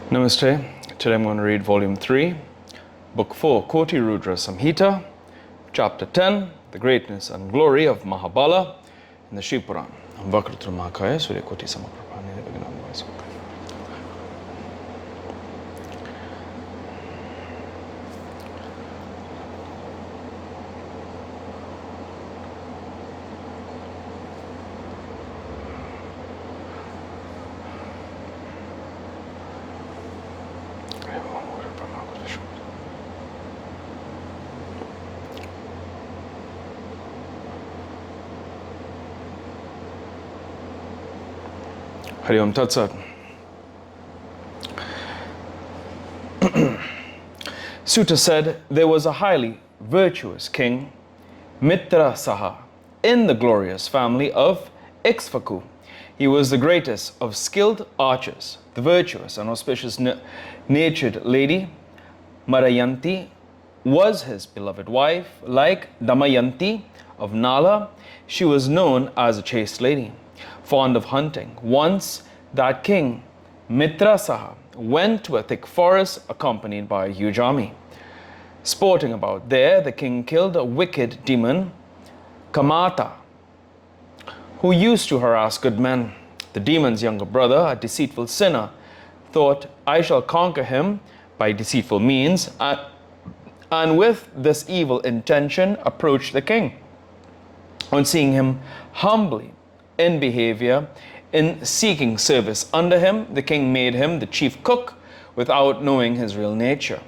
Namaste. Today I'm going to read Volume 3, Book 4, KotiRudra Samhita, Chapter 10, The Greatness and Glory of Mahabala in the Shiva Puran. Vakrutra Mahakaya Surya Koti Samaprabhani Vignam. Hari Om Tat Sat. Sutta said, there was a highly virtuous king, Mitra Saha, in the glorious family of Ikshvaku. He was the greatest of skilled archers. The virtuous and auspicious natured lady, Marayanti, was his beloved wife. Like Damayanti of Nala, she was known as a chaste lady, fond of hunting. Once that king, Mitra Saha, went to a thick forest accompanied by a huge army. Sporting about there, the king killed a wicked demon, Kamata, who used to harass good men. The demon's younger brother, a deceitful sinner, thought, I shall conquer him by deceitful means, and with this evil intention approached the king. On seeing him humbly in behavior, in seeking service under him, the king made him the chief cook without knowing his real nature.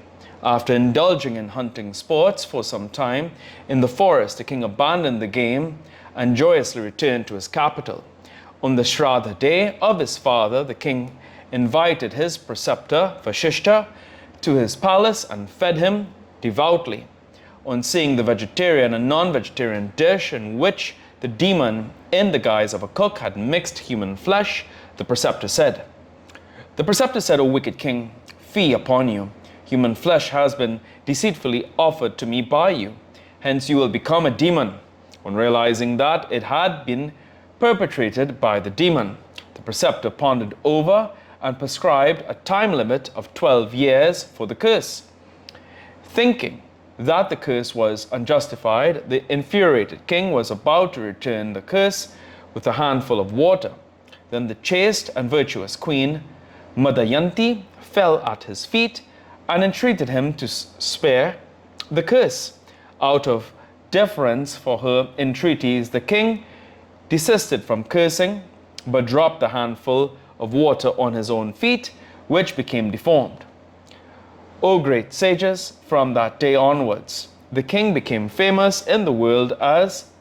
After indulging in hunting sports for some time in the forest, the king abandoned the game and joyously returned to his capital. On the Shraddha day of his father, the king invited his preceptor, Vashishta, to his palace and fed him devoutly. On seeing the vegetarian and non-vegetarian dish in which the demon, in the guise of a cook, had mixed human flesh, the preceptor said, O wicked king, fie upon you. Human flesh has been deceitfully offered to me by you. Hence you will become a demon. On realizing that it had been perpetrated by the demon, the preceptor pondered over and prescribed a time limit of 12 years for the curse. Thinking that the curse was unjustified, the infuriated king was about to return the curse with a handful of water. Then the chaste and virtuous queen, Madayanti, fell at his feet and entreated him to spare the curse. Out of deference for her entreaties, the king desisted from cursing, but dropped the handful of water on his own feet, which became deformed. O great sages, from that day onwards, the king became famous in the world as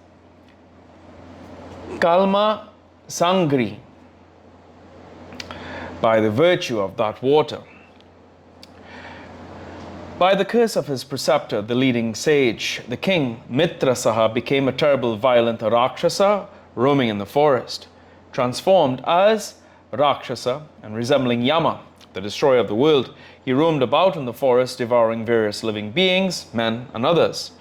Kalma Sangri by the virtue of that water. By the curse of his preceptor, the leading sage, the king, Mitra Saha, became a terrible, violent Rakshasa roaming in the forest. Transformed as Rakshasa and resembling Yama, the destroyer of the world, he roamed about in the forest, devouring various living beings, men and others.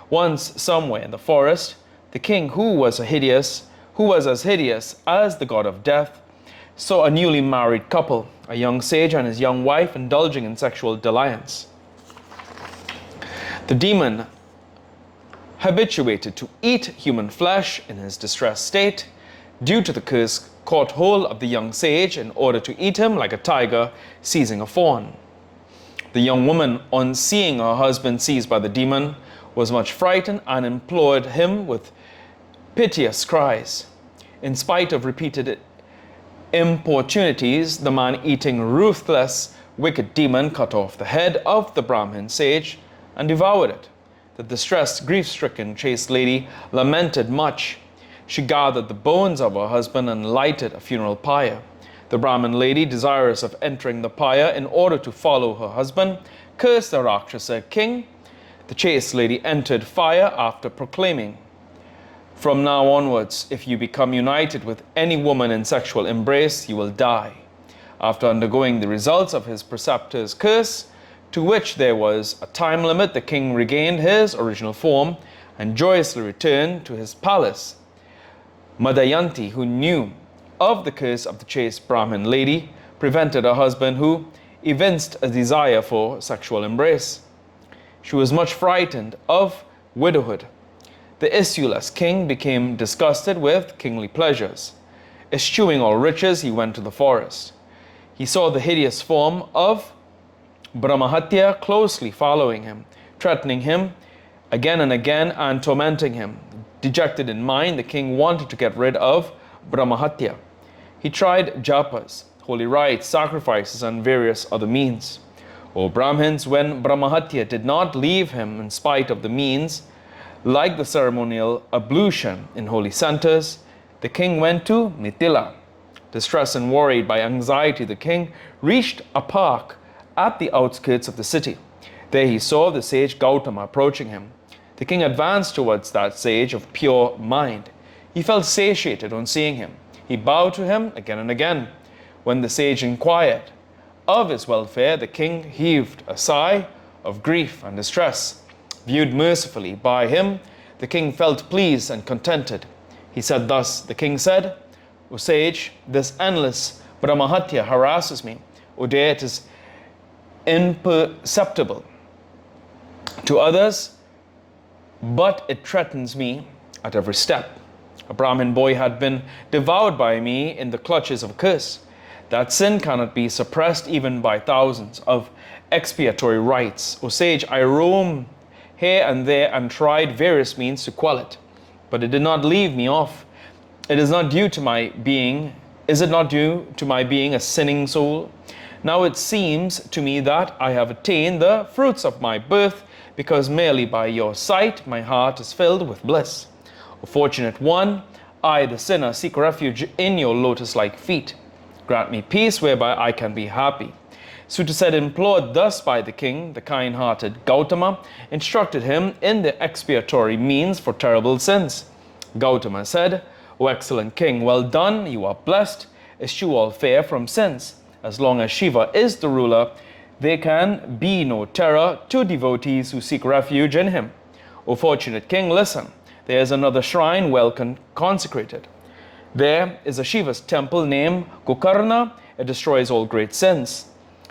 Once, somewhere in the forest, the king, who was as hideous as the god of death, saw a newly married couple, a young sage and his young wife, indulging in sexual dalliance. The demon, habituated to eat human flesh in his distressed state, due to the curse, caught hold of the young sage in order to eat him like a tiger seizing a fawn. The young woman, on seeing her husband seized by the demon, was much frightened and implored him with piteous cries. In spite of repeated importunities, the man-eating, ruthless, wicked demon cut off the head of the Brahmin sage and devoured it. The distressed, grief-stricken chaste lady lamented much. She gathered the bones of her husband and lighted a funeral pyre. The Brahmin lady, desirous of entering the pyre in order to follow her husband, cursed the Rakshasa king. The chaste lady entered fire after proclaiming, from now onwards, if you become united with any woman in sexual embrace, you will die. After undergoing the results of his preceptor's curse, to which there was a time limit, the king regained his original form and joyously returned to his palace. Madayanti, who knew of the curse of the chaste Brahmin lady, prevented her husband, who, evinced a desire for sexual embrace. She was much frightened of widowhood. The issueless king became disgusted with kingly pleasures. Eschewing all riches, he went to the forest. He saw the hideous form of Brahmahatya closely following him, threatening him again and again and tormenting him. Dejected in mind, the king wanted to get rid of Brahmahatya. He tried japas, holy rites, sacrifices, and various other means. O Brahmins, when Brahmahatya did not leave him in spite of the means, like the ceremonial ablution in holy centers, the king went to Mithila. Distressed and worried by anxiety, the king reached a park at the outskirts of the city. There he saw the sage Gautama approaching him. The king advanced towards that sage of pure mind. He felt satiated on seeing him. He bowed to him again and again. When the sage inquired of his welfare, the king heaved a sigh of grief and distress. Viewed mercifully by him, the king felt pleased and contented. He said thus, the king said, O sage, this endless Brahmahatya harasses me. O dear, it is imperceptible to others, but it threatens me at every step. A Brahmin boy had been devoured by me in the clutches of a curse. That sin cannot be suppressed even by thousands of expiatory rites. O sage, I roamed here and there and tried various means to quell it, but it did not leave me off. It is not due to my being, is it not due to my being a sinning soul? Now it seems to me that I have attained the fruits of my birth, because merely by your sight my heart is filled with bliss. O fortunate one, I, the sinner, seek refuge in your lotus-like feet. Grant me peace whereby I can be happy. Suta said, implored thus by the king, the kind-hearted Gautama instructed him in the expiatory means for terrible sins. Gautama said, O excellent king, well done, you are blessed. Eschew all fear from sins. As long as Shiva is the ruler, there can be no terror to devotees who seek refuge in him. O fortunate king, listen. There is another shrine well consecrated. There is a Shiva's temple named Gokarna. It destroys all great sins.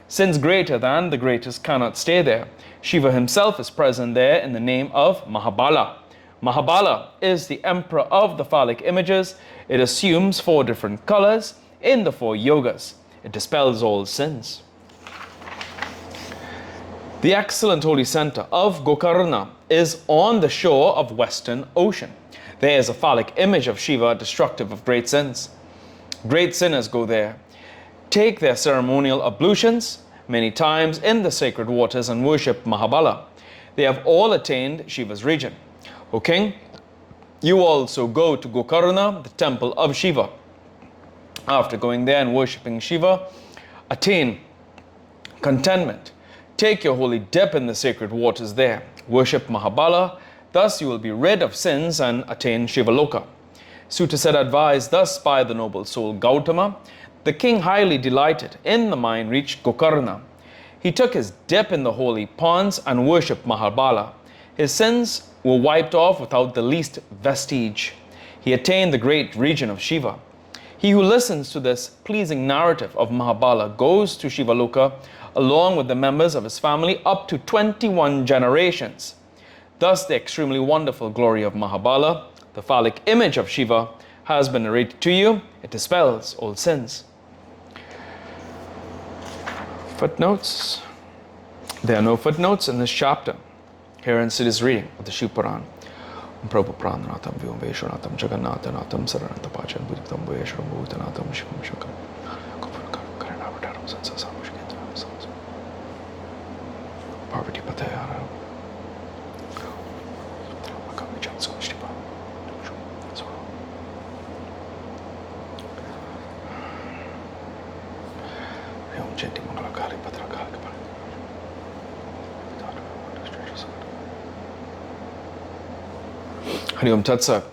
Sins greater than the greatest cannot stay there. Shiva himself is present there in the name of Mahabala. Mahabala is the emperor of the phallic images. It assumes 4 different colors in the 4 yogas. It dispels all sins. The excellent holy center of Gokarna is on the shore of Western Ocean. There is a phallic image of Shiva destructive of great sins. Great sinners go there, take their ceremonial ablutions many times in the sacred waters and worship Mahabala. They have all attained Shiva's region. O king, you also go to Gokarna, the temple of Shiva. After going there and worshipping Shiva, attain contentment. Take your holy dip in the sacred waters there. Worship Mahabala. Thus you will be rid of sins and attain Shivaloka. Suta said, advised thus by the noble soul Gautama, the king, highly delighted in the mind, reached Gokarna. He took his dip in the holy ponds and worshipped Mahabala. His sins were wiped off without the least vestige. He attained the great region of Shiva. He who listens to this pleasing narrative of Mahabala goes to Shivaloka along with the members of his family up to 21 generations. Thus the extremely wonderful glory of Mahabala, the phallic image of Shiva, has been narrated to you. It dispels all sins. Footnotes. There are no footnotes in this chapter. Here ends today's reading of the Shiva Puran. Prabhu Prananatam Vyomveshwanatam Jagannatanatam Saranatapachan Buddhitam Veshram Bhutanatam Shivam Shakam Karanavataram Sansasam Shikendram Parvati Patayara Hari Om Tat Sat.